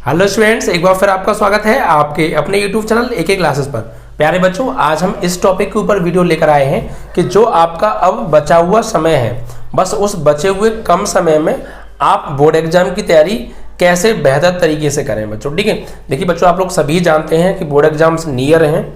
Hello students, एक बार फिर आपका स्वागत है आपके अपने यूट्यूब चैनल AK क्लासेस पर। प्यारे बच्चों, आज हम इस टॉपिक के ऊपर वीडियो लेकर आए हैं कि जो आपका अब बचा हुआ समय है, बस उस बचे हुए कम समय में आप बोर्ड एग्जाम की तैयारी कैसे बेहतर तरीके से करें बच्चों। ठीक है, देखिए बच्चों, आप लोग सभी जानते हैं कि बोर्ड एग्जाम्स नियर हैं।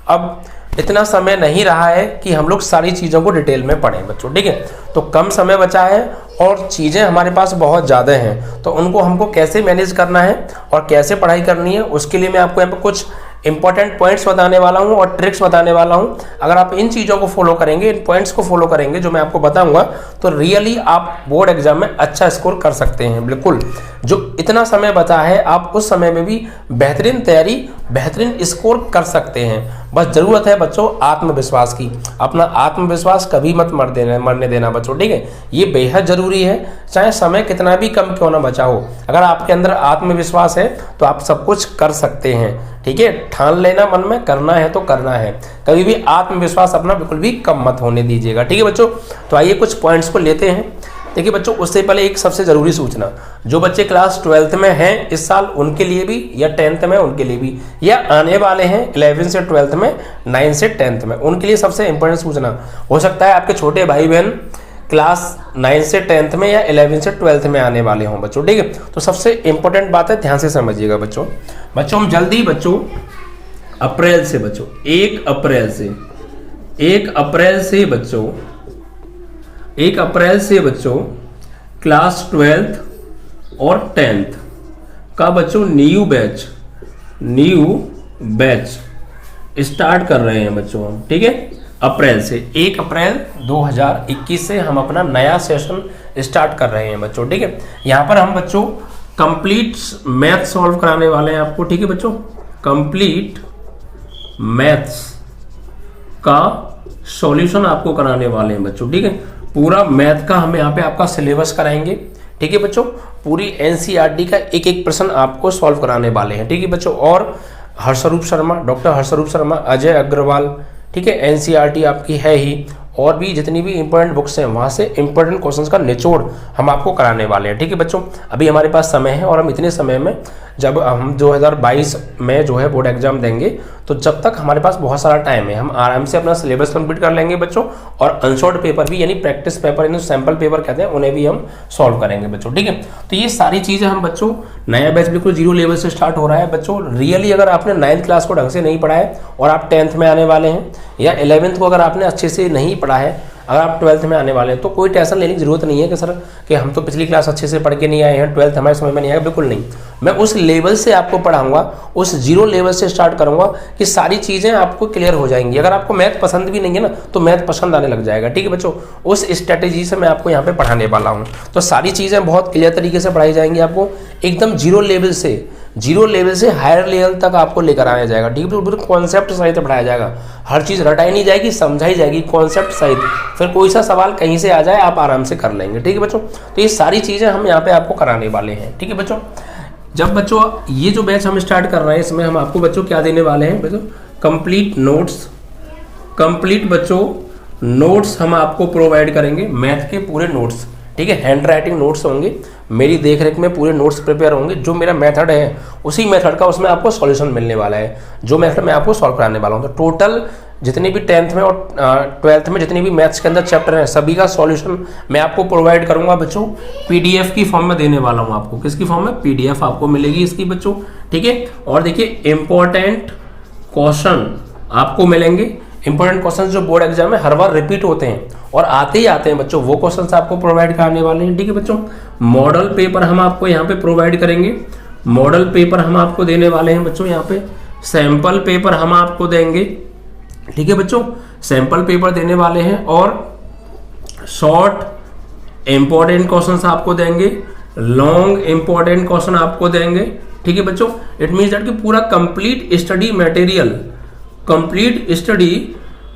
अब इतना समय नहीं रहा है कि हम लोग सारी चीज़ों को डिटेल में पढ़ें बच्चों। ठीक है, तो कम समय बचा है और चीज़ें हमारे पास बहुत ज़्यादा हैं, तो उनको हमको कैसे मैनेज करना है और कैसे पढ़ाई करनी है, उसके लिए मैं आपको यहाँ पर कुछ इंपॉर्टेंट पॉइंट्स बताने वाला हूँ और ट्रिक्स बताने वाला हूँ। अगर आप इन चीज़ों को फॉलो करेंगे, इन पॉइंट्स को फॉलो करेंगे जो मैं आपको बताऊंगा, तो रियली आप बोर्ड एग्जाम में अच्छा स्कोर कर सकते हैं। बिल्कुल, जो इतना समय बचा है आप उस समय में भी बेहतरीन तैयारी, बेहतरीन स्कोर कर सकते हैं। बस ज़रूरत है बच्चों आत्मविश्वास की। अपना आत्मविश्वास कभी मत मरने देना बच्चों। ठीक है, ये बेहद ज़रूरी है, चाहे समय कितना भी कम क्यों ना बचा हो। अगर आपके अंदर आत्मविश्वास है तो आप सब कुछ कर सकते हैं। ठीक है, ठान लेना मन में, करना है तो करना है। कभी भी आत्मविश्वास अपना बिल्कुल भी कम मत होने दीजिएगा। ठीक है बच्चों, तो आइए कुछ पॉइंट्स को लेते हैं। देखिए बच्चों, उससे पहले एक सबसे ज़रूरी सूचना, जो बच्चे क्लास 12th में हैं इस साल उनके लिए भी, या 10th में उनके लिए भी, या आने वाले हैं 11 से 12th में, 9 से 10th में, उनके लिए सबसे इंपॉर्टेंट सूचना। हो सकता है आपके छोटे भाई बहन क्लास 9 से 10th में या 11 से 12th में आने वाले हों बच्चों। ठीक है, तो सबसे इंपॉर्टेंट बात है, ध्यान से समझिएगा बच्चों। हम जल्दी बच्चों अप्रैल से बच्चों 1 अप्रैल से बच्चों क्लास 12th और 10th का बच्चों न्यू बैच स्टार्ट कर रहे हैं बच्चों हम। ठीक है, अप्रैल से 1 अप्रैल 2021 से हम अपना नया सेशन स्टार्ट कर रहे हैं बच्चों। ठीक है, यहाँ पर हम बच्चों कंप्लीट मैथ सॉल्व कराने वाले हैं आपको। ठीक है बच्चों, कंप्लीट मैथ्स का सॉल्यूशन आपको कराने वाले हैं बच्चों। ठीक है, पूरा मैथ का हम यहाँ पे आपका सिलेबस कराएंगे। ठीक है बच्चों, पूरी NCERT का एक एक प्रश्न आपको सॉल्व कराने वाले हैं। ठीक है बच्चों, और हर्षरूप शर्मा, डॉक्टर हर्षरूप शर्मा, अजय अग्रवाल, ठीक है, NCERT आपकी है ही, और भी जितनी भी इंपॉर्टेंट बुक्स हैं वहाँ से इंपॉर्टेंट क्वेश्चंस का निचोड़ हम आपको कराने वाले हैं। ठीक है बच्चों, अभी हमारे पास समय है और हम इतने समय में, जब हम 2022 में जो है बोर्ड एग्जाम देंगे, तो जब तक हमारे पास बहुत सारा टाइम है, हम आराम से अपना सिलेबस कंप्लीट कर लेंगे बच्चों, और अनसॉल्व पेपर भी, यानी प्रैक्टिस पेपर, यानी सैम्पल पेपर कहते हैं, उन्हें भी हम सॉल्व करेंगे बच्चों। ठीक है, तो ये सारी चीज़ें हम बच्चों, नया बैच बिल्कुल 0 लेवल से स्टार्ट हो रहा है बच्चों। रियली अगर आपने 9th क्लास को ढंग से नहीं पढ़ा है और आप 10th में आने वाले हैं, या 11th को अगर आपने अच्छे से नहीं पढ़ा है, अगर आप 12th में आने वाले हैं, तो कोई टेंशन लेने की जरूरत नहीं है कि सर कि हम तो पिछली क्लास अच्छे से पढ़ के नहीं आए हैं, 12th हमारे समझ में नहीं आया। बिल्कुल नहीं, मैं उस लेवल से आपको पढ़ाऊंगा, उस 0 लेवल से स्टार्ट करूंगा कि सारी चीज़ें आपको क्लियर हो जाएंगी। अगर आपको मैथ पसंद भी नहीं है ना, तो मैथ पसंद आने लग जाएगा। ठीक है बच्चों, उस स्ट्रेटेजी से मैं आपको यहाँ पे पढ़ाने वाला हूँ। तो सारी चीज़ें बहुत क्लियर तरीके से पढ़ाई जाएंगी आपको, एकदम 0 लेवल से हायर लेवल तक आपको लेकर आया जाएगा। ठीक है, बिल्कुल कॉन्सेप्ट सहित पढ़ाया जाएगा। हर चीज़ रटाई नहीं जाएगी, समझाई जाएगी कॉन्सेप्ट सहित। फिर कोई सा सवाल कहीं से आ जाए आप आराम से कर लेंगे। ठीक है बच्चों, तो ये सारी चीज़ें हम यहाँ पे आपको कराने वाले हैं। ठीक है बच्चों, जब बच्चों ये जो बैच हम स्टार्ट कर रहे हैं, इसमें हम आपको बच्चों क्या देने वाले हैं बच्चों, कंप्लीट बच्चों नोट्स हम आपको प्रोवाइड करेंगे, मैथ के पूरे नोट्स। ठीक है, हैंड राइटिंग नोट्स होंगे, मेरी देखरेख में पूरे नोट्स प्रिपेयर होंगे। जो मेरा मेथड है उसी मेथड का उसमें आपको सॉल्यूशन मिलने वाला है, जो मेथड मैं आपको सॉल्व कराने वाला हूँ। तो टोटल जितनी भी 10th में और 12th में जितनी भी मैथ्स के अंदर चैप्टर हैं, सभी का सॉल्यूशन मैं आपको प्रोवाइड करूंगा बच्चों, PDF की फॉर्म में देने वाला हूँ आपको। किसकी फॉर्म में? PDF आपको मिलेगी इसकी बच्चों। ठीक है, और देखिए इंपॉर्टेंट क्वेश्चन आपको मिलेंगे। इंपॉर्टेंट क्वेश्चंस जो बोर्ड एग्जाम में हर बार रिपीट होते हैं और आते ही आते हैं बच्चों, वो क्वेश्चंस आपको प्रोवाइड कराने वाले हैं। ठीक है बच्चों, मॉडल पेपर हम आपको यहाँ पे प्रोवाइड करेंगे, मॉडल पेपर हम आपको देने वाले हैं बच्चों। यहाँ पे सैंपल पेपर हम आपको देंगे। ठीक है बच्चों, सैंपल पेपर देने वाले हैं, और शॉर्ट इंपॉर्टेंट क्वेश्चंस आपको देंगे, लॉन्ग इंपॉर्टेंट क्वेश्चन आपको देंगे। ठीक है बच्चों, इट मीन्स दैट कि पूरा कंप्लीट स्टडी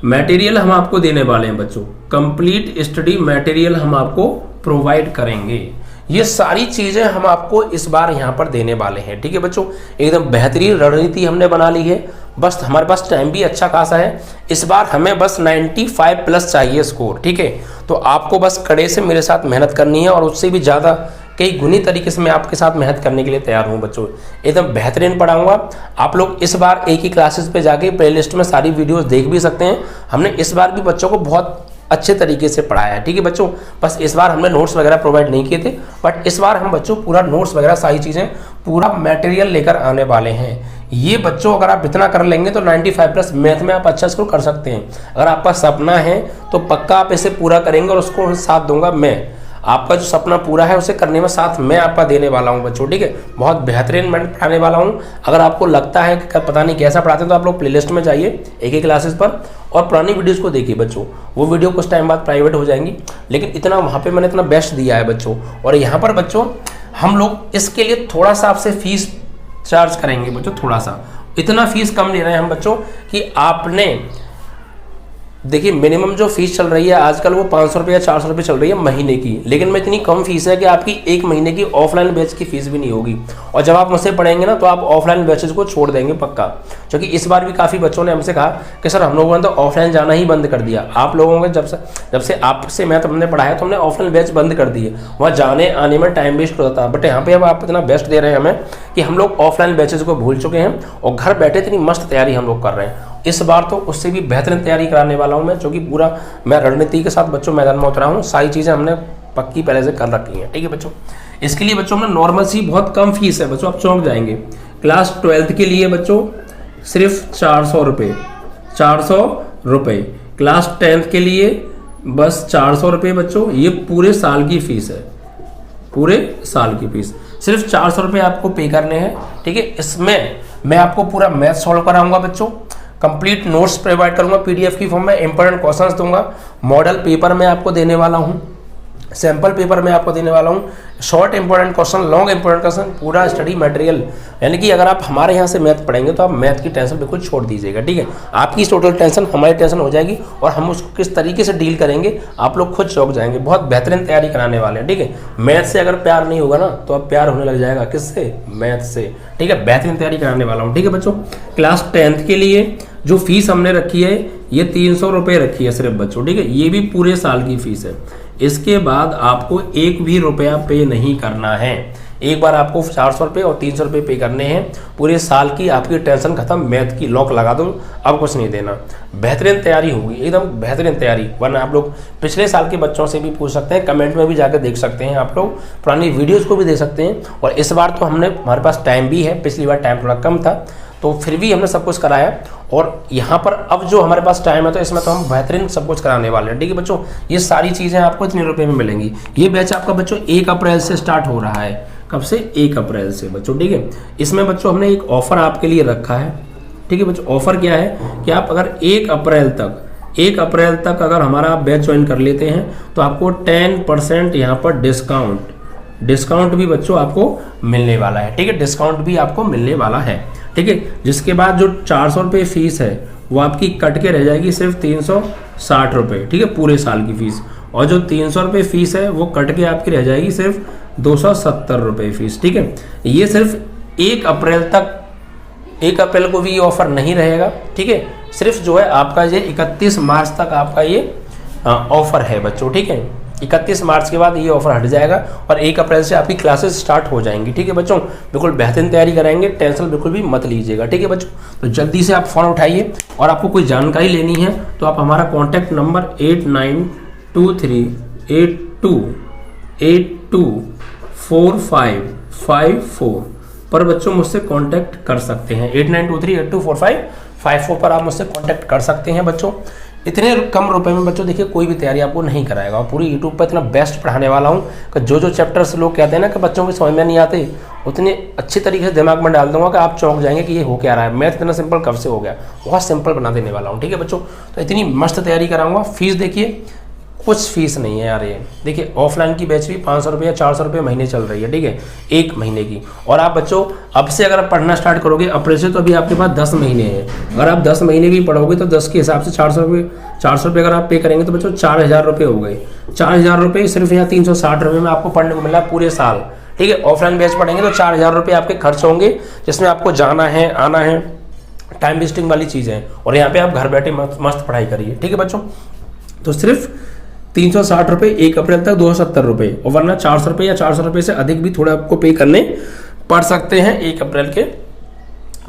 मटेरियल हम आपको देने वाले हैं बच्चों। कंप्लीट स्टडी मटेरियल हम आपको प्रोवाइड करेंगे। ये सारी चीजें हम आपको इस बार यहाँ पर देने वाले हैं। ठीक है बच्चों, एकदम बेहतरीन रणनीति हमने बना ली है। बस हमारे पास टाइम भी अच्छा खासा है। इस बार हमें बस 95 प्लस चाहिए स्कोर। ठीक है, तो आपको बस कड़े से मेरे साथ मेहनत करनी है और उससे भी ज़्यादा कई गुनी तरीके से मैं आपके साथ मेहनत करने के लिए तैयार हूँ बच्चों। एकदम बेहतरीन पढ़ाऊंगा। आप लोग इस बार एक ही क्लासेस पे जाके प्लेलिस्ट में सारी वीडियोस देख भी सकते हैं। हमने इस बार भी बच्चों को बहुत अच्छे तरीके से पढ़ाया है, ठीक है बच्चों। बस इस बार हमने नोट्स वगैरह प्रोवाइड नहीं किए थे, बट इस बार हम बच्चों पूरा नोट्स वगैरह सारी चीज़ें पूरा मटेरियल लेकर आने वाले हैं। ये बच्चों अगर आप इतना कर लेंगे तो 95+ मैथ में आप अच्छा स्कोर कर सकते हैं। अगर आपका सपना है तो पक्का आप इसे पूरा करेंगे और उसको साथ दूंगा मैं। आपका जो सपना पूरा है उसे करने में साथ मैं आपका देने वाला हूं बच्चों, ठीक है। बहुत बेहतरीन मैं पढ़ाने वाला हूं। अगर आपको लगता है कि पता नहीं कैसा पढ़ाते हैं तो आप लोग प्लेलिस्ट में जाइए एक ही क्लासेस पर और पुरानी वीडियोस को देखिए बच्चों। वो वीडियो कुछ टाइम बाद प्राइवेट हो जाएंगी, लेकिन इतना वहाँ पे मैंने इतना बेस्ट दिया है बच्चों। और यहाँ पर बच्चों हम लोग इसके लिए थोड़ा सा आपसे फीस चार्ज करेंगे बच्चों, थोड़ा सा। इतना फीस कम ले रहे हैं हम बच्चों कि आपने देखिए मिनिमम जो फीस चल रही है आजकल वो 500 रुपये या 400 रुपये चल रही है महीने की, लेकिन मैं इतनी कम फीस है कि आपकी एक महीने की ऑफलाइन बैच की फीस भी नहीं होगी। और जब आप मुझसे पढ़ेंगे ना तो आप ऑफलाइन बैचेस को छोड़ देंगे पक्का। क्योंकि इस बार भी काफ़ी बच्चों ने हमसे कहा कि सर हम लोगों ने तो ऑफलाइन जाना ही बंद कर दिया। आप लोगों ने जब से आपसे मैथ हमने पढ़ाया तो हमने ऑफलाइन बैच बंद कर दिए। वहाँ जाने आने में टाइम वेस्ट होता था, बट यहाँ पे अब आप इतना बेस्ट दे रहे हैं हमें कि हम लोग ऑफलाइन बैचेस को भूल चुके हैं और घर बैठे इतनी मस्त तैयारी हम लोग कर रहे हैं। इस बार तो उससे भी बेहतरीन तैयारी कराने वाला हूं मैं, जो कि पूरा मैं रणनीति के साथ बच्चों मैदान में उतरा हूं। सारी चीज़ें हमने पक्की पहले से कर रखी हैं, ठीक है बच्चों। इसके लिए बच्चों हमने नॉर्मल सी बहुत कम फीस है बच्चों, आप चौंक जाएंगे। क्लास 12th के लिए बच्चों सिर्फ 400 रुपये, 400 रुपये। क्लास 10th के लिए बस 400 रुपये बच्चों। ये पूरे साल की फीस है, पूरे साल की फीस सिर्फ 400 रुपये आपको पे करने हैं, ठीक है। इसमें मैं आपको पूरा मैथ सॉल्व कराऊंगा बच्चों, कंप्लीट नोट्स प्रोवाइड करूंगा पीडीएफ की फॉर्म में, इंपॉर्टेंट क्वेश्चंस दूंगा, मॉडल पेपर मैं आपको देने वाला हूं, सैंपल पेपर मैं आपको देने वाला हूं, short important question, long important question, पूरा स्टडी मटेरियल। यानी कि अगर आप हमारे यहाँ से मैथ पढ़ेंगे तो आप मैथ की टेंशन बिल्कुल छोड़ दीजिएगा, ठीक है। आपकी टोटल टेंशन हमारी टेंशन हो जाएगी और हम उसको किस तरीके से डील करेंगे आप लोग खुद चौंक जाएंगे। बहुत बेहतरीन तैयारी कराने वाले हैं, ठीक है। मैथ से अगर प्यार नहीं होगा ना तो अब प्यार होने लग जाएगा किससे, मैथ से, ठीक है। बेहतरीन तैयारी कराने वाला हूँ, ठीक है बच्चों। क्लास 10th के लिए जो फीस हमने रखी है ये 300 रुपये रखी है सिर्फ बच्चों, ठीक है। ये भी पूरे साल की फीस है। इसके बाद आपको एक भी रुपया पे नहीं करना है। एक बार आपको 400 रुपये और 300 रुपये पे करने हैं, पूरे साल की आपकी टेंशन खत्म, मैथ की लॉक लगा दो, अब कुछ नहीं देना। बेहतरीन तैयारी होगी, एकदम बेहतरीन तैयारी। वरना आप लोग पिछले साल के बच्चों से भी पूछ सकते हैं, कमेंट में भी जाकर देख सकते हैं, आप लोग पुरानी वीडियोज़ को भी देख सकते हैं। और इस बार तो हमने हमारे पास टाइम भी है, पिछली बार टाइम थोड़ा कम था तो फिर भी हमने सब कुछ कराया। और यहाँ पर अब जो हमारे पास टाइम है तो इसमें तो हम बेहतरीन सब कुछ कराने वाले हैं, ठीक है बच्चों। ये सारी चीज़ें आपको इतने रुपए में मिलेंगी। ये बैच आपका बच्चों 1 अप्रैल से स्टार्ट हो रहा है। कब से? 1 अप्रैल से बच्चों, ठीक है। इसमें बच्चों हमने एक ऑफर आपके लिए रखा है, ठीक है बच्चों। ऑफर क्या है कि आप अगर 1 अप्रैल तक अगर हमारा आप बैच ज्वाइन कर लेते हैं तो आपको 10% यहाँ पर डिस्काउंट भी बच्चों आपको मिलने वाला है, ठीक है। डिस्काउंट भी आपको मिलने वाला है, ठीक है। जिसके बाद जो 400 रुपये फीस है वो आपकी कट के रह जाएगी सिर्फ 360 रुपये, ठीक है, पूरे साल की फीस। और जो 300 रुपये फीस है वो कट के आपकी रह जाएगी सिर्फ 270 रुपये फीस, ठीक है। ये सिर्फ 1 अप्रैल तक, 1 अप्रैल को भी ये ऑफर नहीं रहेगा, ठीक है। सिर्फ जो है आपका ये 31 मार्च तक आपका ये ऑफर है बच्चों, ठीक है। 31 मार्च के बाद ये ऑफर हट जाएगा और 1 अप्रैल से आपकी क्लासेस स्टार्ट हो जाएंगी, ठीक है बच्चों। बिल्कुल बेहतरीन तैयारी कराएंगे, टेंशन बिल्कुल भी मत लीजिएगा, ठीक है बच्चों। तो जल्दी से आप फ़ोन उठाइए और आपको कोई जानकारी लेनी है तो आप हमारा कॉन्टैक्ट नंबर 8923824554 पर बच्चों मुझसे कांटेक्ट कर सकते हैं। 8923824554 पर आप मुझसे कांटेक्ट कर सकते हैं बच्चों। इतने कम रुपए में बच्चों देखिए कोई भी तैयारी आपको नहीं कराएगा। और पूरी यूट्यूब पर इतना बेस्ट पढ़ाने वाला हूँ कि जो चैप्टर्स लोग कहते हैं ना कि बच्चों के समझ में नहीं आते, उतने अच्छी तरीके से दिमाग में डाल दूंगा कि आप चौंक जाएंगे कि ये हो क्या रहा है। मैथ इतना सिंपल कब से हो गया, बहुत सिंपल बना देने वाला हूँ, ठीक है बच्चों। तो इतनी मस्त तैयारी कराऊंगा। फीस देखिए कुछ फीस नहीं है यार, ये देखिए ऑफलाइन की बैच भी 500 रुपये या 400 रुपये महीने चल रही है, ठीक है, 1 महीने की। और आप बच्चों अब से अगर पढ़ना स्टार्ट करोगे अप्रैल से तो अभी आपके पास 10 महीने हैं। अगर आप 10 महीने भी पढ़ोगे तो 10 के हिसाब से 400 रुपये अगर आप पे करेंगे तो बच्चों 4000 रुपये हो गए। 4000 रुपये सिर्फ यहाँ 360 रुपये में आपको पढ़ने को मिला पूरे साल, ठीक है। ऑफलाइन बैच पढ़ेंगे तो 4000 रुपये आपके खर्च होंगे, जिसमें आपको जाना है, आना है, टाइम वेस्टिंग वाली चीज़ें हैं। और यहाँ पे आप घर बैठे मस्त पढ़ाई करिए, ठीक है बच्चों। तो सिर्फ 360 रुपये 1 अप्रैल तक 270 रुपये, और वरना 400 रुपये या 400 रुपये से अधिक भी थोड़ा आपको पे करने पड़ सकते हैं 1 अप्रैल के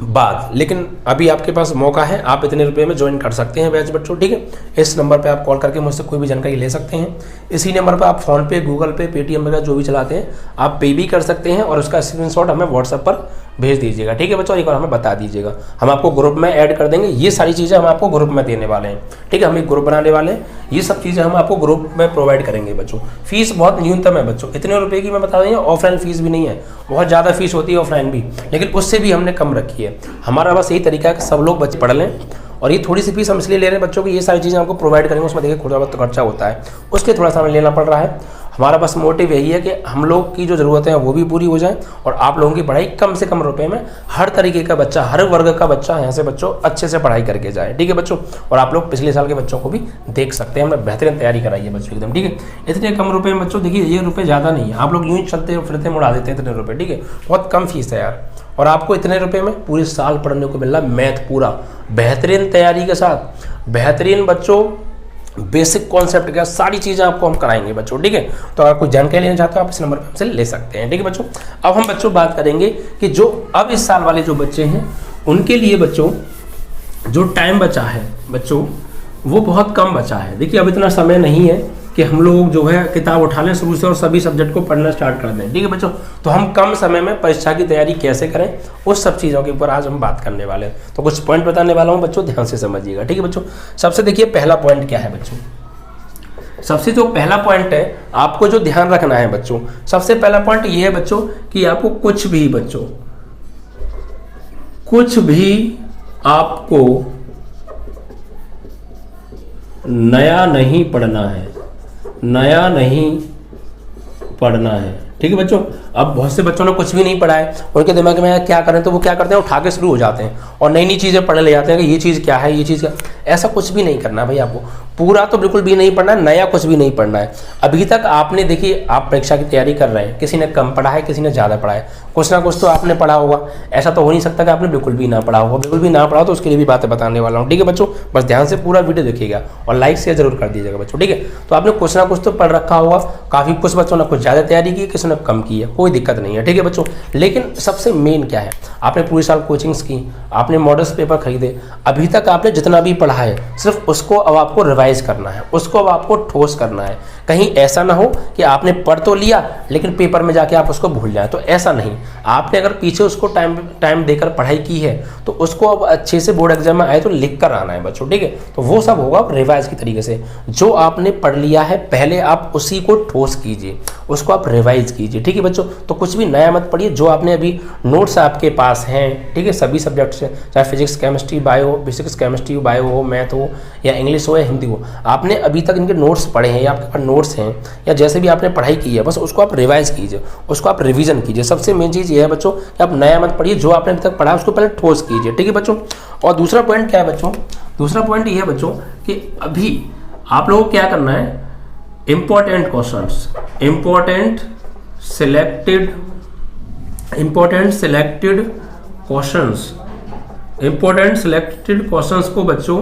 बाद। लेकिन अभी आपके पास मौका है, आप इतने रुपए में ज्वाइन कर सकते हैं बैच बच्चों, ठीक है। इस नंबर पे आप कॉल करके मुझसे कोई भी जानकारी ले सकते हैं। इसी नंबर पर आप फोन पे, गूगल पे, पेटीएम वगैरह जो भी चलाते हैं आप पे भी कर सकते हैं, और उसका स्क्रीनशॉट हमें व्हाट्सएप पर भेज दीजिएगा, ठीक है बच्चों। एक बार हमें बता दीजिएगा, हम आपको ग्रुप में ऐड कर देंगे। ये सारी चीज़ें हम आपको ग्रुप में देने वाले हैं, ठीक है। हम एक ग्रुप बनाने वाले हैं, ये सब चीज़ें हम आपको ग्रुप में प्रोवाइड करेंगे बच्चों। फीस बहुत न्यूनतम है बच्चों, इतने रुपए की मैं बता देंगे। ऑफलाइन फीस भी नहीं है, बहुत ज़्यादा फीस होती है ऑफलाइन भी, लेकिन उससे भी हमने कम रखी है। हमारा बस यही तरीका है कि सब लोग बच्चे पढ़ लें, और ये थोड़ी सी फीस हम इसलिए ले रहे हैं बच्चों की, ये सारी चीज़ें आपको प्रोवाइड करेंगे। उसमें देखिए थोड़ा बहुत खर्चा होता है, उसके थोड़ा सा हमें लेना पड़ रहा है। हमारा बस मोटिव यही है कि हम लोग की जो ज़रूरतें हैं वो भी पूरी हो जाए, और आप लोगों की पढ़ाई कम से कम रुपए में हर तरीके का बच्चा, हर वर्ग का बच्चा यहाँ से बच्चों अच्छे से पढ़ाई करके जाए, ठीक है बच्चों। और आप लोग पिछले साल के बच्चों को भी देख सकते हैं, हमने बेहतरीन तैयारी कराई है बच्चों एकदम, ठीक है। इतने कम रुपए में बच्चों, देखिए ये रुपये ज़्यादा नहीं है, आप लोग यूँ ही चलते फिरते मुड़ा देते हैं इतने रुपये, ठीक है। बहुत कम फीस है यार, और आपको इतने रुपए में पूरे साल पढ़ने को मिल रहा है। मैथ पूरा बेहतरीन तैयारी के साथ, बेहतरीन बच्चों बेसिक कॉन्सेप्ट का सारी चीज़ें आपको हम कराएंगे बच्चों, ठीक है। तो अगर कोई जानकारी लेना चाहते हो आप इस नंबर पर हमसे ले सकते हैं, ठीक है बच्चों। अब हम बच्चों बात करेंगे कि जो अब इस साल वाले जो बच्चे हैं उनके लिए बच्चों जो टाइम बचा है बच्चों वो बहुत कम बचा है। देखिए अब इतना समय नहीं है कि हम लोग जो है किताब उठा लें शुरू से और सभी सब्जेक्ट को पढ़ना स्टार्ट कर दें, ठीक है बच्चों। तो हम कम समय में परीक्षा की तैयारी कैसे करें उस सब चीज़ों के ऊपर आज हम बात करने वाले हैं। तो कुछ पॉइंट बताने वाला हूँ बच्चों, ध्यान से समझिएगा, ठीक है बच्चों। सबसे देखिए पहला पॉइंट क्या है बच्चों, सबसे जो पहला पॉइंट है आपको जो ध्यान रखना है बच्चों, सबसे पहला पॉइंट ये है बच्चों कि आपको कुछ भी बच्चों, कुछ भी आपको नया नहीं पढ़ना है, नया नहीं पढ़ना है, ठीक है बच्चों। अब बहुत से बच्चों ने कुछ भी नहीं पढ़ा है, उनके दिमाग में क्या करें, तो वो क्या करते हैं उठा के शुरू हो जाते हैं और नई नई चीज़ें पढ़ने ले जाते हैं कि ये चीज़ क्या है, ये चीज़ क्या। ऐसा कुछ भी नहीं करना भाई, आपको पूरा तो बिल्कुल भी नहीं पढ़ना है, नया कुछ भी नहीं पढ़ना है। अभी तक आपने देखिए आप परीक्षा की तैयारी कर रहे हैं, किसी ने कम पढ़ा है, किसी ने ज़्यादा पढ़ा है, कुछ ना कुछ तो आपने पढ़ा होगा। ऐसा तो हो नहीं सकता कि आपने बिल्कुल भी ना पढ़ा होगा। बिल्कुल भी ना पढ़ा हो तो उसके लिए भी बातें बताने वाला हूँ, ठीक है बच्चों। बस ध्यान से पूरा वीडियो देखिएगा और लाइक शेयर जरूर कर दीजिएगा बच्चों, ठीक है। तो आपने कुछ ना कुछ तो पढ़ रखा होगा, काफ़ी कुछ बच्चों ने कुछ ज़्यादा तैयारी की, किसी ने कम की है, कोई दिक्कत नहीं है, ठीक है बच्चों। लेकिन सबसे मेन क्या है, आपने पूरी साल कोचिंग्स की, आपने मॉडल्स पेपर खरीदे, अभी तक आपने जितना भी पढ़ा है सिर्फ उसको अब आपको रिवाइज करना है, उसको अब आपको ठोस करना है। कहीं ऐसा ना हो कि आपने पढ़ तो लिया लेकिन पेपर में जाके आप उसको भूल जाए, तो ऐसा नहीं। आपने अगर पीछे उसको टाइम देकर पढ़ाई की है तो उसको अब अच्छे से बोर्ड एग्जाम में आए तो लिख कर आना है बच्चों, ठीक है। तो वो सब होगा रिवाइज की तरीके से। जो आपने पढ़ लिया है पहले आप उसी को ठोस कीजिए, उसको आप रिवाइज कीजिए, ठीक है बच्चों। तो कुछ भी नया मत पढ़िए, जो आपने अभी नोट्स आपके पास हैं, ठीक है, सभी सब्जेक्ट से, चाहे physics, chemistry, bio, physics, chemistry, bio हो, मैथ हो, या इंग्लिश हो, या हिंदी हो, आपने अभी तक इनके नोट्स पढ़े हैं या आपके पास नोट्स हैं या जैसे भी आपने पढ़ाई की है, बस उसको आप रिवाइज कीजिए, उसको आप रिवीजन कीजिए। सबसे मेन चीज़ ये है बच्चों कि आप नया मत पढ़िए, जो आपने अभी तक पढ़ा है उसको पहले ठोस कीजिए, ठीक है बच्चों। और दूसरा पॉइंट क्या है बच्चों, दूसरा पॉइंट ये है बच्चों कि अभी आप लोगों को क्या करना है, important questions, important selected questions को बच्चों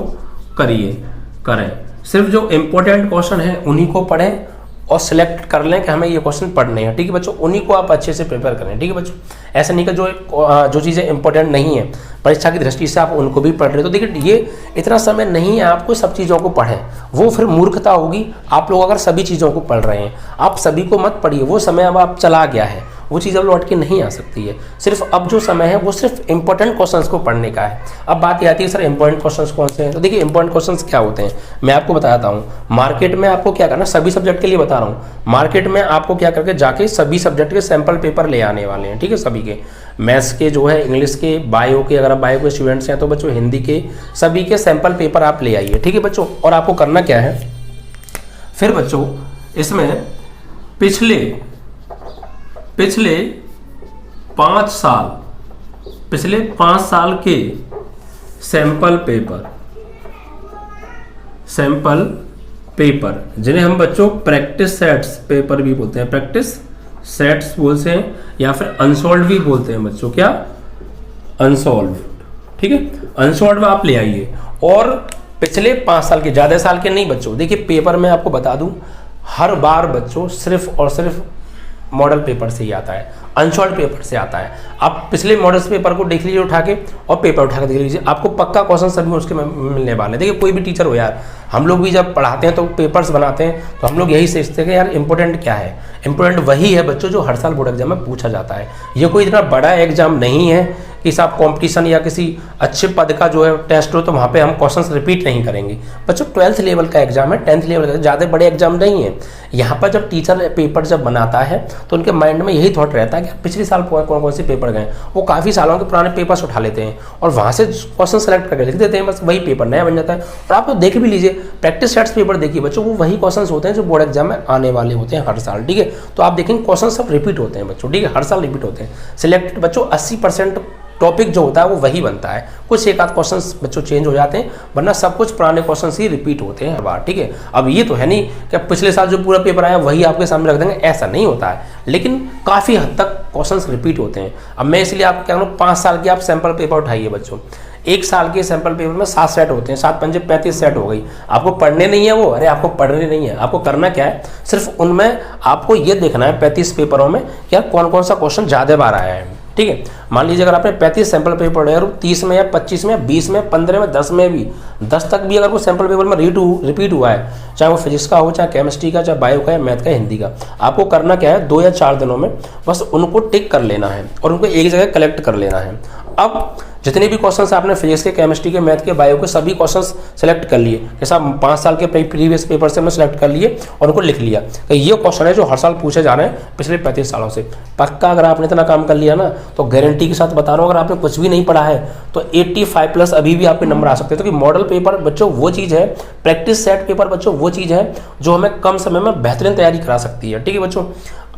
करें। सिर्फ जो इंपॉर्टेंट क्वेश्चन है उन्हीं को पढ़ें और सिलेक्ट कर लें कि हमें ये क्वेश्चन पढ़ने हैं, ठीक है बच्चों। उन्हीं को आप अच्छे से प्रिपेयर करें, ठीक है बच्चों। ऐसा नहीं कि जो चीज़ें इंपॉर्टेंट नहीं है परीक्षा की दृष्टि से आप उनको भी पढ़ रहे हो, तो देखिए ये इतना समय नहीं है आपको सब चीज़ों को पढ़ें, वो फिर मूर्खता होगी। आप लोग अगर सभी चीज़ों को पढ़ रहे हैं, आप सभी को मत पढ़िए, वो समय अब आप चला गया है, वो चीज़ अब लौट के नहीं आ सकती है। सिर्फ अब जो समय है वो सिर्फ इंपॉर्टेंट क्वेश्चंस को पढ़ने का है। अब बात ये आती है सर इंपॉर्टेंट क्वेश्चंस कौन से हैं, तो देखिए इंपॉर्टेंट क्वेश्चंस क्या होते हैं मैं आपको बताता हूँ। मार्केट में आपको क्या करना, सभी सब्जेक्ट के लिए बता रहा हूँ, मार्केट में आपको क्या करके जाके सभी सब्जेक्ट के सैंपल पेपर ले आने वाले हैं, ठीक है। सभी के, मैथ्स के जो है, इंग्लिश के, बायो के, अगर आप बायो के स्टूडेंट्स हैं तो बच्चों हिंदी के, सभी के सैंपल पेपर आप ले आइए, ठीक है बच्चों। और आपको करना क्या है फिर बच्चों, इसमें पिछले 5 साल के सैंपल पेपर जिन्हें हम बच्चों प्रैक्टिस सेट्स पेपर भी बोलते हैं, प्रैक्टिस सेट्स बोलते हैं, या फिर अनसॉल्व भी बोलते हैं बच्चों, क्या, अनसॉल्व, ठीक है। अनसॉल्व आप ले आइए और पिछले 5 साल के, ज़्यादा साल के नहीं बच्चों। देखिए पेपर में आपको बता दूं, हर बार बच्चों सिर्फ और सिर्फ मॉडल पेपर से ही आता है, अनसॉल्व पेपर से आता है। आप पिछले मॉडल्स पेपर को देख लीजिए उठा के, और पेपर उठा के देख लीजिए, आपको पक्का क्वेश्चन सभी उसके मिलने वाले हैं। देखिए कोई भी टीचर हो यार, हम लोग भी जब पढ़ाते हैं तो पेपर्स बनाते हैं तो हम लोग यही सोचते हैं कि यार इंपॉर्टेंट क्या है। इंपॉर्टेंट वही है बच्चों जो हर साल बोर्ड एग्जाम में पूछा जाता है। ये कोई इतना बड़ा एग्जाम नहीं है कि साहब कंपटीशन या किसी अच्छे पद का जो है टेस्ट हो तो वहाँ पे हम क्वेश्चंस रिपीट नहीं करेंगे। बच्चों 12th लेवल का एग्जाम है, 10th लेवल का, ज़्यादा बड़े एग्जाम नहीं है। यहाँ पर जब टीचर पेपर जब बनाता है तो उनके माइंड में यही थॉट रहता है कि पिछले साल कौन कौन से पेपर गए, वो काफ़ी सालों के पुराने पेपर्स उठा लेते हैं और वहाँ से क्वेश्चन सेलेक्ट करके लिख देते हैं, बस वही पेपर नया बन जाता है। और आप तो देख भी लीजिए, प्रैक्टिस सेट्स पेपर देखिए बच्चों, वो वही क्वेश्चन होते हैं जो बोर्ड एग्जाम में आने वाले होते हैं हर साल, ठीक है। तो आप देखेंगे क्वेश्चन सब रिपीट होते हैं बच्चों, ठीक है, हर साल रिपीट होते हैं। सिलेक्टेड बच्चों 80% टॉपिक जो होता है वो वही बनता है, कुछ एक आध क्वेश्चंस बच्चों चेंज हो जाते हैं, वरना सब कुछ पुराने क्वेश्चंस ही रिपीट होते हैं हर बार, ठीक है। अब ये तो है नहीं कि पिछले साल जो पूरा पेपर आया वही आपके सामने रख देंगे, ऐसा नहीं होता है, लेकिन काफ़ी हद तक क्वेश्चंस रिपीट होते हैं। अब मैं इसलिए आपको कह रहा हूँ 5 साल के आप सैम्पल पेपर उठाइए बच्चों। 1 साल के सैम्पल पेपर में 7 सेट होते हैं, 7 पंजे 35 सेट हो गई। आपको पढ़ने नहीं है वो, अरे आपको पढ़ने नहीं है, आपको करना क्या है, सिर्फ उनमें आपको ये देखना है 35 पेपरों में क्या कौन कौन सा क्वेश्चन ज़्यादा बार आया है, ठीक है। मान लीजिए अगर आपने 35 सैंपल पेपर पढ़े और 30 में या 25 में 20 में 15 में 10 में भी 10 तक भी अगर वो सैंपल पेपर में रिपीट हुआ है, चाहे वो फिजिक्स का हो, चाहे केमिस्ट्री का, चाहे बायो का, या मैथ का, हिंदी का, आपको करना क्या है 2 या 4 दिनों में बस उनको टिक कर लेना है और उनको एक जगह कलेक्ट कर लेना है। अब जितने भी क्वेश्चंस आपने फिजिक्स के, केमिस्ट्री के, मैथ के, बायो के सभी क्वेश्चंस सेलेक्ट कर लिए, जैसा 5 साल के प्रीवियस पेपर से हमने सेलेक्ट कर लिए और उनको लिख लिया कि ये क्वेश्चन है जो हर साल पूछे जा रहे हैं पिछले 35 सालों से। पक्का अगर आपने इतना काम कर लिया ना तो गारंटी के साथ बता रहा हूँ, अगर आपने कुछ भी नहीं पढ़ा है तो 85+ अभी भी आपके नंबर आ सकते हैं। तो कि मॉडल पेपर बच्चों वो चीज़ है, प्रैक्टिस सेट पेपर बच्चों वो चीज़ है जो हमें कम समय में बेहतरीन तैयारी करा सकती है, ठीक है बच्चों।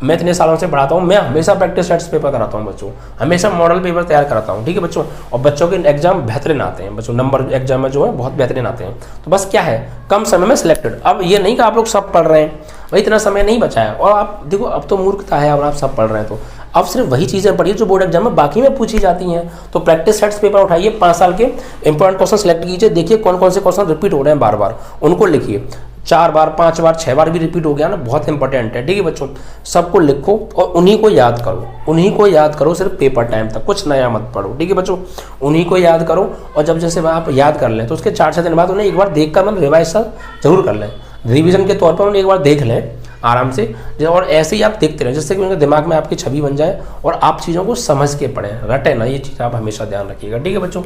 मैं इतने सालों से पढ़ाता हूँ, मैं हमेशा प्रैक्टिस सेट्स पेपर कराता हूँ बच्चों, हमेशा मॉडल पेपर तैयार कराता हूँ, ठीक है बच्चों। और बच्चों के एग्जाम बेहतरीन आते हैं बच्चों, नंबर एग्जाम में जो है बहुत बेहतरीन आते हैं। तो बस क्या है, कम समय में सिलेक्टेड। अब ये नहीं कि आप लोग सब पढ़ रहे हैं, भाई इतना समय नहीं बचा है और आप देखो अब तो मूर्खता है, और आप सब पढ़ रहे हैं तो अब सिर्फ वही चीज़ें पढ़िए जो बोर्ड एग्जाम में बाकी में पूछी जाती हैं। तो प्रैक्टिस सेट्स पेपर उठाइए, 5 साल के इंपॉर्टेंट क्वेश्चन सेलेक्ट कीजिए, देखिए कौन कौन से क्वेश्चन रिपीट हो रहे हैं बार बार, उनको लिखिए। 4 बार, 5 बार, 6 बार भी रिपीट हो गया ना, बहुत इंपॉर्टेंट है, ठीक है बच्चों। सबको लिखो और उन्हीं को याद करो, उन्हीं को याद करो सिर्फ पेपर टाइम तक, कुछ नया मत पढ़ो, ठीक है बच्चों। उन्हीं को याद करो और जब जैसे आप याद कर लें तो उसके 4-6 दिन बाद उन्हें एक बार देख कर मतलब रिवाइज जरूर कर लें, रिविजन के तौर पर उन्हें एक बार देख लें आराम से। और ऐसे ही आप देखते रहें जिससे कि उनके दिमाग में आपकी छवि बन जाए और आप चीज़ों को समझ के पढ़ें, रटे ना, ये चीज़ आप हमेशा ध्यान रखिएगा, ठीक है बच्चों।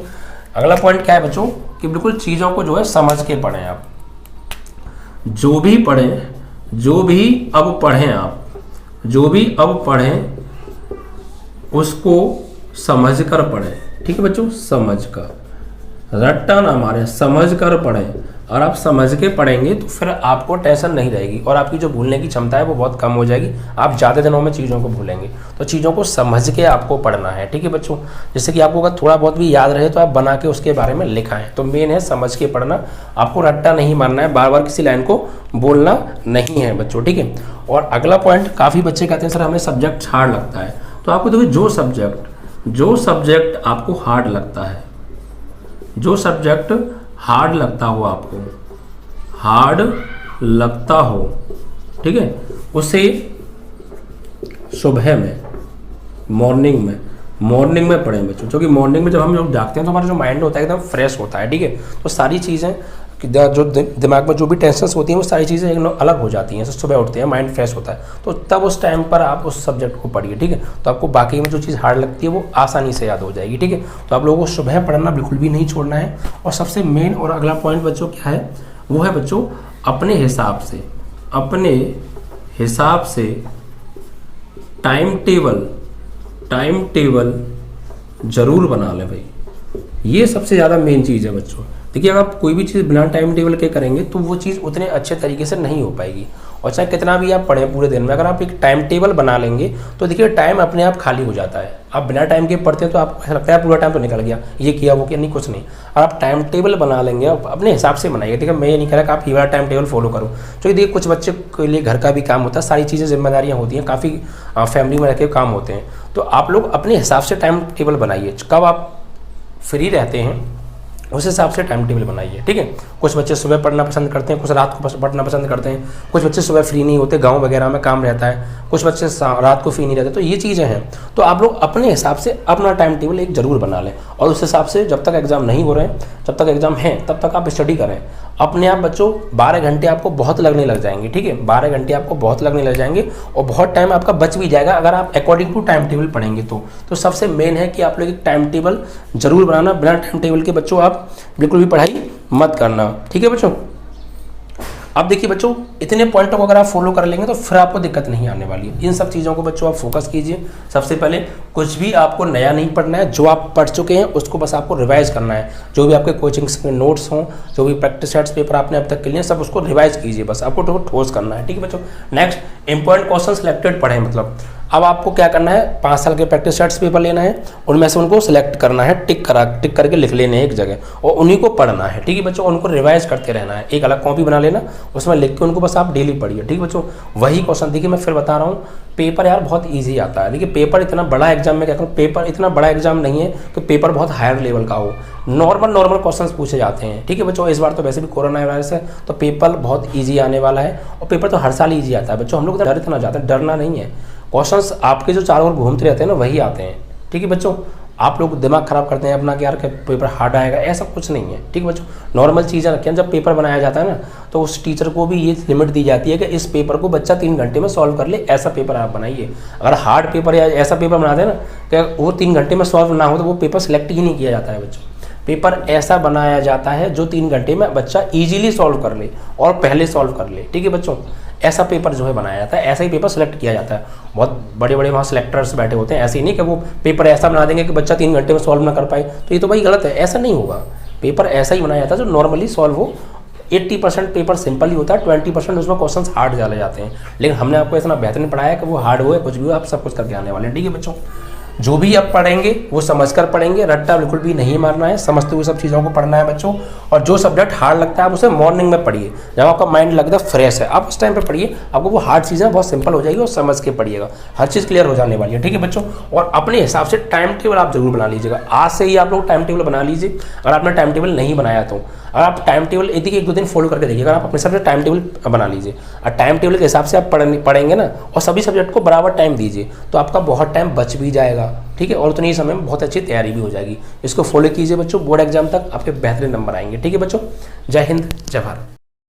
अगला पॉइंट क्या है बच्चों कि बिल्कुल चीज़ों को जो है समझ के पढ़ें। आप जो भी पढ़ें, जो भी अब पढ़ें, आप जो भी अब पढ़ें उसको समझ कर पढ़ें, ठीक है बच्चों, समझ कर, रट्टा ना मारें, समझ कर पढ़ें। और आप समझ के पढ़ेंगे तो फिर आपको टेंशन नहीं रहेगी और आपकी जो भूलने की क्षमता है वो बहुत कम हो जाएगी, आप ज़्यादा दिनों में चीज़ों को भूलेंगे। तो चीज़ों को समझ के आपको पढ़ना है, ठीक है बच्चों। जैसे कि आपको अगर थोड़ा बहुत भी याद रहे तो आप बना के उसके बारे में लिखा है। तो मेन है समझ के पढ़ना, आपको रट्टा नहीं मारना है, बार बार किसी लाइन को बोलना नहीं है बच्चों, ठीक है। और अगला पॉइंट, काफ़ी बच्चे कहते हैं सर हमें सब्जेक्ट हार्ड लगता है, तो आपको देखिए जो सब्जेक्ट आपको हार्ड लगता है, जो सब्जेक्ट हार्ड लगता हो, आपको हार्ड लगता हो, ठीक है, उसे सुबह में मॉर्निंग में पढ़ें बच्चों। क्योंकि मॉर्निंग में जब हम लोग जागते हैं तो हमारा जो माइंड होता है एकदम फ्रेश होता है, ठीक है। तो सारी चीज़ें जो दिमाग में जो भी टेंशन्स होती हैं वो सारी चीज़ें अलग हो जाती हैं। सुबह उठते हैं माइंड फ्रेश होता है, तो तब उस टाइम पर आप उस सब्जेक्ट को पढ़िए, ठीक है। तो आपको बाकी में जो चीज़ हार्ड लगती है वो आसानी से याद हो जाएगी, ठीक है। तो आप लोगों को सुबह पढ़ना बिल्कुल भी नहीं छोड़ना है। और सबसे मेन और अगला पॉइंट बच्चों क्या है, वो है बच्चों अपने हिसाब से टाइम टेबल जरूर बना लें भाई, ये सबसे ज़्यादा मेन चीज़ है बच्चों। देखिए अगर आप कोई भी चीज़ बिना टाइम टेबल के करेंगे तो वो चीज़ उतने अच्छे तरीके से नहीं हो पाएगी। और चाहे कितना भी आप पढ़ें पूरे दिन में, अगर आप एक टाइम टेबल बना लेंगे तो देखिए टाइम अपने आप खाली हो जाता है। आप बिना टाइम के पढ़ते हैं तो आपको ऐसा लगता है पूरा टाइम तो निकल गया, ये किया वो किया, नहीं कुछ नहीं। और आप टाइम टेबल बना लेंगे, आप अपने हिसाब से बनाइए। देखिए मैं ये नहीं कह रहा कि आप ही वाला टाइम टेबल फॉलो करो, क्योंकि देखिए कुछ बच्चे के लिए घर का भी काम होता है, सारी चीज़ें जिम्मेदारियाँ होती हैं, काफ़ी फैमिली में रह के काम होते हैं। तो आप लोग अपने हिसाब से टाइम टेबल बनाइए, कब आप फ्री रहते हैं उस हिसाब से टाइम टेबल बनाइए, ठीक है। कुछ बच्चे सुबह पढ़ना पसंद करते हैं, कुछ रात को पढ़ना पसंद करते हैं, कुछ बच्चे सुबह फ्री नहीं होते, गाँव वगैरह में काम रहता है, कुछ बच्चे रात को फ्री नहीं रहते। तो ये चीज़ें हैं, तो आप लोग अपने हिसाब से अपना टाइम टेबल एक ज़रूर बना लें और उस हिसाब से जब तक एग्ज़ाम नहीं हो रहे हैं, जब तक एग्ज़ाम हैं तब तक आप स्टडी करें। अपने आप बच्चों 12 घंटे आपको बहुत लगने लग जाएंगे, ठीक है, 12 घंटे आपको बहुत लगने लग जाएंगे और बहुत टाइम आपका बच भी जाएगा अगर आप अकॉर्डिंग टू टाइम टेबल पढ़ेंगे। तो सबसे मेन है कि आप लोग एक टाइम टेबल जरूर बनाना, बिना टाइम टेबल के बच्चों आप बिल्कुल भी पढ़ाई मत करना, ठीक है बच्चों। अब देखिए बच्चों, इतने पॉइंटों को अगर आप फॉलो कर लेंगे तो फिर आपको दिक्कत नहीं आने वाली है। इन सब चीज़ों को बच्चों आप फोकस कीजिए। सबसे पहले कुछ भी आपको नया नहीं पढ़ना है, जो आप पढ़ चुके हैं उसको बस आपको रिवाइज करना है। जो भी आपके कोचिंग्स के नोट्स हों, जो भी प्रैक्टिस सेट्स पेपर आपने अब तक के लिए, सब उसको रिवाइज कीजिए, बस आपको ठोस करना है, ठीक है बच्चों। नेक्स्ट, इंपॉर्टेंट क्वेश्चन सिलेक्टेड पढ़ें, मतलब अब आपको क्या करना है, 5 साल के प्रैक्टिस सेट्स पेपर लेना है, उनमें से उनको सिलेक्ट करना है, टिक करके लिख लेने हैं एक जगह और उन्हीं को पढ़ना है, ठीक है बच्चों। उनको रिवाइज करते रहना है, एक अलग कॉपी बना लेना, उसमें लिख के उनको बस आप डेली पढ़िए, ठीक है बच्चों। वही क्वेश्चन देखिए, मैं फिर बता रहा हूँ, पेपर यार बहुत ईजी आता है। देखिए पेपर इतना बड़ा एग्जाम में क्या करूँ, पेपर इतना बड़ा एग्जाम नहीं है कि पेपर बहुत हायर लेवल का हो, नॉर्मल क्वेश्चंस पूछे जाते हैं, ठीक है बच्चों। इस बार तो वैसे भी कोरोना वायरस है तो पेपर बहुत ईजी आने वाला है और पेपर तो हर साल ईजी आता है बच्चों। हम लोग डर इतना जाते हैं, डरना नहीं है, क्वेश्चंस आपके जो चारों ओर घूमते रहते हैं ना वही आते हैं, ठीक है बच्चों। आप लोग दिमाग खराब करते हैं अपना कि यार पेपर हार्ड आएगा, ऐसा कुछ नहीं है, ठीक है बच्चों। नॉर्मल चीज़ें रखें। जब पेपर बनाया जाता है ना तो उस टीचर को भी ये लिमिट दी जाती है कि इस पेपर को बच्चा 3 घंटे में सॉल्व कर ले, ऐसा पेपर आप बनाइए। अगर हार्ड पेपर या ऐसा पेपर बना दें ना कि वो 3 घंटे में सॉल्व ना हो तो वो पेपर सिलेक्ट ही नहीं किया जाता है बच्चों। पेपर ऐसा बनाया जाता है जो 3 घंटे में बच्चा ईजिली सॉल्व कर ले और पहले सॉल्व कर ले, ठीक है बच्चों। ऐसा पेपर जो है बनाया जाता है, ऐसा ही पेपर सेलेक्ट किया जाता है। बहुत बड़े बड़े वहाँ सिलेक्टर्स बैठे होते हैं, ऐसे ही नहीं कि वो पेपर ऐसा बना देंगे कि बच्चा 3 घंटे में सॉल्व ना कर पाए, तो ये तो भाई गलत है, ऐसा नहीं होगा। पेपर ऐसा ही बनाया जाता है जो नॉर्मली सॉल्व हो। 80% पेपर सिंपल ही होता है, 20% उसमें क्वेश्चंस हार्ड चले जाते हैं, लेकिन हमने आपको इतना बेहतरीन पढ़ाया कि वो हार्ड हो या कुछ भी हो, आप सब कुछ करके आने वाले हैं, ठीक है बच्चों। जो भी आप पढ़ेंगे वो समझकर पढ़ेंगे, रट्टा बिल्कुल भी नहीं मारना है, समझते हुए सब चीज़ों को पढ़ना है बच्चों। और जो सब्जेक्ट हार्ड लगता है आप उसे मॉर्निंग में पढ़िए, जब आपका माइंड लगता है फ्रेश है, आप उस टाइम पे पढ़िए, आपको वो हार्ड चीज़ें बहुत सिंपल हो जाएगी और समझ के पढ़िएगा, हर चीज़ क्लियर हो जाने वाली है, ठीक है बच्चों। और अपने हिसाब से टाइम टेबल आप जरूर बना लीजिएगा, आज से ही आप लोग टाइम टेबल बना लीजिए। अगर आपने टाइम टेबल नहीं बनाया तो अगर आप टाइम टेबल यदि 1-2 दिन फॉलो करके देखिएगा, आप अपने हिसाब से टाइम टेबल बना लीजिए और टाइम टेबल के हिसाब से आप पढ़ेंगे ना और सभी सब्जेक्ट को बराबर टाइम दीजिए तो आपका बहुत टाइम बच भी जाएगा, ठीक है, और उतनी ही समय में बहुत अच्छी तैयारी भी हो जाएगी। इसको फॉलो कीजिए बच्चों, बोर्ड एग्जाम तक आपके बेहतरीन नंबर आएंगे, ठीक है बच्चों। जय हिंद, जय भारत।